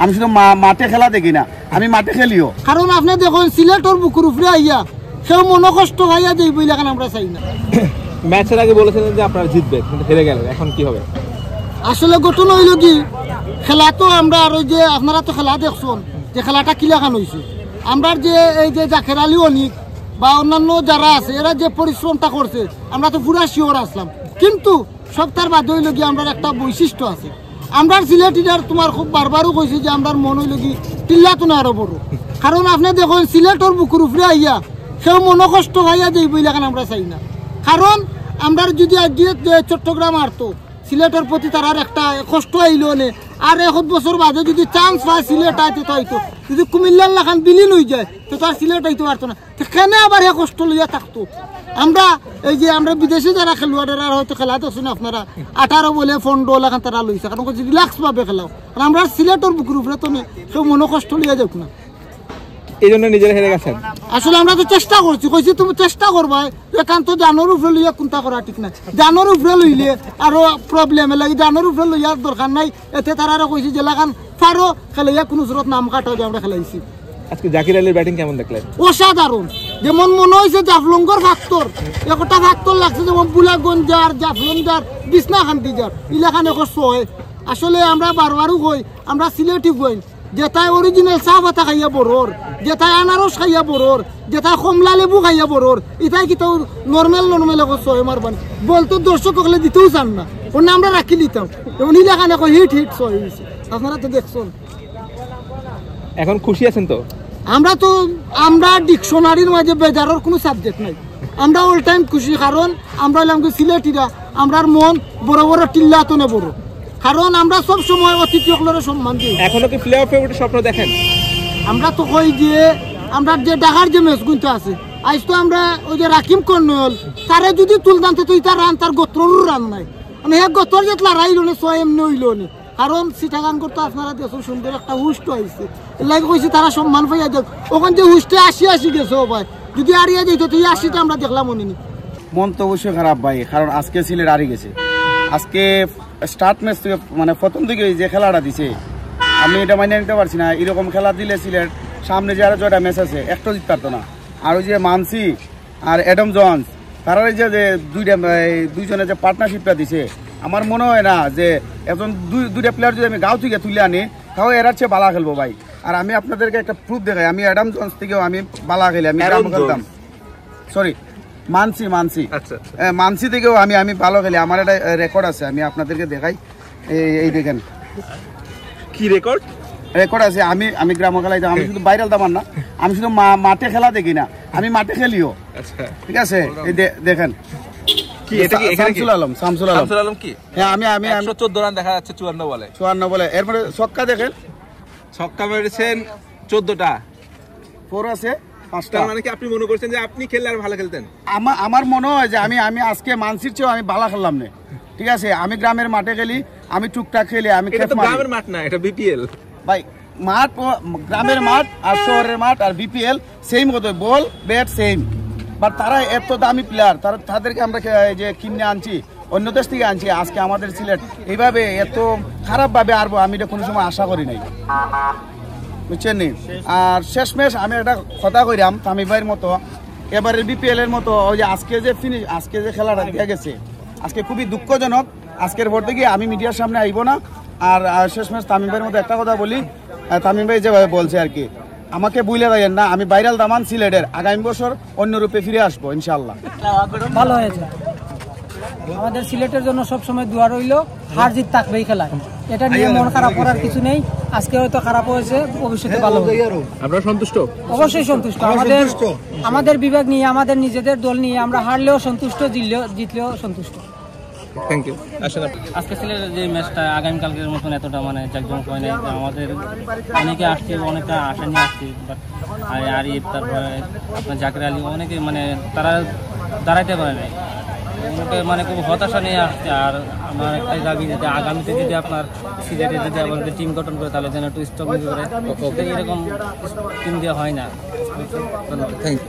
আমি শুধু মাঠে খেলা দেখি না, আমি মাঠে খেলিও। কারণ আপনি দেখুন সিলেটর বুকুর উপরে আইয়া সেও মনে কষ্ট খাইয়া দেই বইলা কেন আমরা চাই না। ম্যাচের আগে বলেছিলেন যে আপনারা জিতবেন, কিন্তু হেরে গেলেন, এখন কি হবে? আসলে ঘটনা হইল কি, খেলা তো আমরা আর ওই যে আপনারা তো খেলা দেখছেন যে খেলাটা কিলাখান হয়েছে। আমরা যে এই যে জাকের আলী অনিক বা অন্যান্য যারা আছে এরা যে পরিশ্রমটা করছে আমরা তো পুরা শিওর আসলাম। কিন্তু সপ্তাহ বাদে হইল কি আমরা একটা বৈশিষ্ট্য আছে, আমরা সিলেটিটার তোমার খুব বারবারও কইছি যে আমরা মন হইল কি টিল্লা তো না আরো বড়। কারণ আপনি দেখুন সিলেটর বুকুর উপরে আইয়া সেও মনে কষ্ট খাইয়া দেই বইলা কেন আমরা চাই না। কারণ আমরা যদি আজকে চট্টগ্রাম আরতো সিলেটের প্রতি তার একটা কষ্ট আইল নে, আর 1 বছর বাদে যদি চান্স পায় সিলেট আইতে তো আইতো, যদি কুমিল্লার লাখান বিলীন হয়ে যায় তো তার সিলেট আইতে পারতো না। কেন আবার হে কষ্ট লইয়া থাকতো? আমরা এই যে আমরা বিদেশে যারা খেলোয়াড়েরা হয়তো খেলা দেখছেন আপনারা 18 বলে 15 লাখান তারা লইছে, কারণ রিল্যাক্স পাবে খেলাও। আর আমরা সিলেটের বুকুর উপরে তো কেউ মনে কষ্ট লইয়া যাক না, এই জন্য নিজেরা হেরে গেছেন। আসলে আমরা তো চেষ্টা করছি, কইছি তুমি চেষ্টা করবা, একান্ত জানোর উপরে লইয়া কোনটা করা ঠিক না। জানোর উপরে লইলে আরো প্রবলেম লাগে, জানোর উপরে লইয়ার দরকার নাই। এতে তারা কইছি যে লাগান পারো খেলাইয়া কোনো জোরত নাম কাটাও যে আমরা খেলাইছি। আজকে জাকির আলীর ব্যাটিং কেমন দেখলেন? অসাধারণ, যেমন মনে হয়েছে জাফলঙ্গর ফ্যাক্টর, একটা ফ্যাক্টর লাগছে যেমন বুলাগঞ্জার জাফলঙ্গার বিছনা খান্তি যার ইলাখান এখন হয়। আসলে আমরা বারবারও কই, আমরা সিলেটি কই যেটাই অরিজিনাল চা পাতা খাইয়া বড়োর, যেটাই আনারস খাইয়া বড়োর, যেটাই কমলা লেবু খাইয়া বড়োর, এটাই কি তো নর্মেল এখন ছয় মারবান বলতো দর্শক হলে দিতেও চান না, ওর না আমরা রাখি দিতাম। এবং ইলাখান এখন হিট ছয় হয়েছে, আপনারা তো দেখছেন। এখন খুশি আছেন তো? আমরা ডিকশনারির মাঝে বেজারের কোনো সাবজেক্ট নাই, আমরা অল টাইম খুশি। কারণ আমরা হলাম সিলেটিরা, আমরার মন বড় বড় টিল্লা তো বড়, কারণ আমরা সব সময় অতিথি সকলের সম্মান দিই। এখনো কি প্লে অফে ওঠার স্বপ্ন দেখেন? আমরা তো কই যে আমরা যে ঢাকার যে ম্যাচ গুনতে আছে, আজ তো আমরা ওই যে রাকিম কর্নল তারে যদি তুলদানতে তুই তার রান তার গোত্রর রান নাই, মানে এক গোত্র যে লড়াই হলো ছয় এমনি হইল নি। কারণ সিটাগান করতে আপনারা দেখুন সুন্দর একটা হুষ্ট হয়েছে, লাগে কইছি তারা সম্মান পাইয়া যাক। ওখান যে হুষ্টে 80 গেছে ও ভাই, যদি আরিয়া যেত তুই 80টা আমরা দেখলাম মনে নি। মন তো অবশ্যই খারাপ ভাই, কারণ আজকে সিলেট হারিয়ে গেছে। আজকে স্টার্ট ম্যাচ থেকে মানে প্রথম দিকে যে খেলাটা দিছে আমি এটা মাইনে নিতে পারছি না। এরকম খেলা দিলে সিলেট সামনে যে আরো 6টা ম্যাচ আছে একটা জিত পারতো না। আর ওই যে মানসি আর অ্যাডাম জন্স তারা যে দুইজনে যে পার্টনারশিপটা দিছে, আমার মনে হয় না যে এখন দুইটা প্লেয়ার যদি আমি গাঁও থেকে তুলে আনি তাও এরার চেয়ে বালা খেলবো ভাই। আর আমি আপনাদেরকে একটা প্রুফ দেখাই, আমি অ্যাডাম জন্স থেকেও আমি বালা খেলি, আমি খেলতাম, সরি মানসি থেকেও আমি ভালো খেলি, আমার একটা রেকর্ড আছে, আমি আপনাদেরকে দেখাই। এই দেখেন কি রেকর্ড আছে। আমি গ্রাম খেলাই, আমি শুধু বাইরে দামান না, আমি শুধু মাঠে খেলা দেখি না, আমি মাঠে খেলিও। ঠিক আছে, এই দেখেন শামসুল আলম কি, হ্যাঁ আমি 114 রান দেখা যাচ্ছে 54 বলে। এরপরে ছক্কা দেখেন, ছক্কা মেরেছেন 14টা, ফোর আছে 5টা। মানে কি আপনি মনে করছেন যে আপনি খেললে আর ভালো খেলতেন? আমার মনে হয় যে আমি আজকে মানসির চেয়েও আমি ভালো খেললাম না। ঠিক আছে, আমি গ্রামের মাঠে খেলি, আমি টুকটাক খেলি, আমি গ্রামের মাঠ না, এটা বিপিএল ভাই। মাঠ গ্রামের মাঠ আর শহরের মাঠ আর বিপিএল সেম মতো, বল ব্যাট সেম। বাট তারা এত দামি প্লেয়ার, তাদেরকে আমরা যে কিনে আনছি অন্য দেশ থেকে আনছি, আজকে আমাদের সিলেট এইভাবে এত খারাপভাবে আরবো আমি এটা কোনো সময় আশা করি নাই, বুঝছেন নি। আর শেষ ম্যাচ আমি একটা কথা কইরাম তামিম ভাইয়ের মতো, এবারের বিপিএল এর মতো ওই যে আজকে যে খেলাটা দিয়ে গেছে আজকে খুবই দুঃখজনক। আজকের পর থেকে আমি মিডিয়ার সামনে আইব না। আর শেষ ম্যাচ তামিম ভাইয়ের মতো একটা কথা বলি, তামিম ভাই যেভাবে বলছে আর কি, আমাকে বুঝলে দেন না, আমি ভাইরাল দামান সিলেটের, আগামী বছর অন্য রূপে ফিরে আসবো ইনশাআল্লাহ। ভালো হয়েছে, আমাদের সিলেটের জন্য সবসময় দোয়া রইল, হার জিত থাকবেই খেলায়, এটা নিয়ে মন খারাপ করার কিছু নেই। আজকে হয়তো খারাপ হয়েছে, ভবিষ্যতে ভালো হবে। আপনারা সন্তুষ্ট? অবশ্যই সন্তুষ্ট। আমাদের বিভাগ নিয়ে, আমাদের নিজেদের দল নিয়ে আমরা হারলেও সন্তুষ্ট, জিতলেও সন্তুষ্ট। Thank you. আজকে সিলেটের যে ম্যাচটা আগামীকালকের মতন এতটা মানে জাকজমক হয় নাই। আমাদের অনেকে আসছে, অনেকটা আশা নিয়ে আসছি, বাট আরিফ তারপরে আপনার জাকির আলী অনেকে মানে তারা দাঁড়াইতে পারে নাই, মানে খুব হতাশা নিয়ে আসছে। আর আমার একটাই দাবি যে আগামীতে যদি আপনার সিলেটে যদি আমাদের টিম গঠন করে তাহলে যেন একটু স্ট্রং করে, এরকম টিম দেওয়া হয় না। Thank you.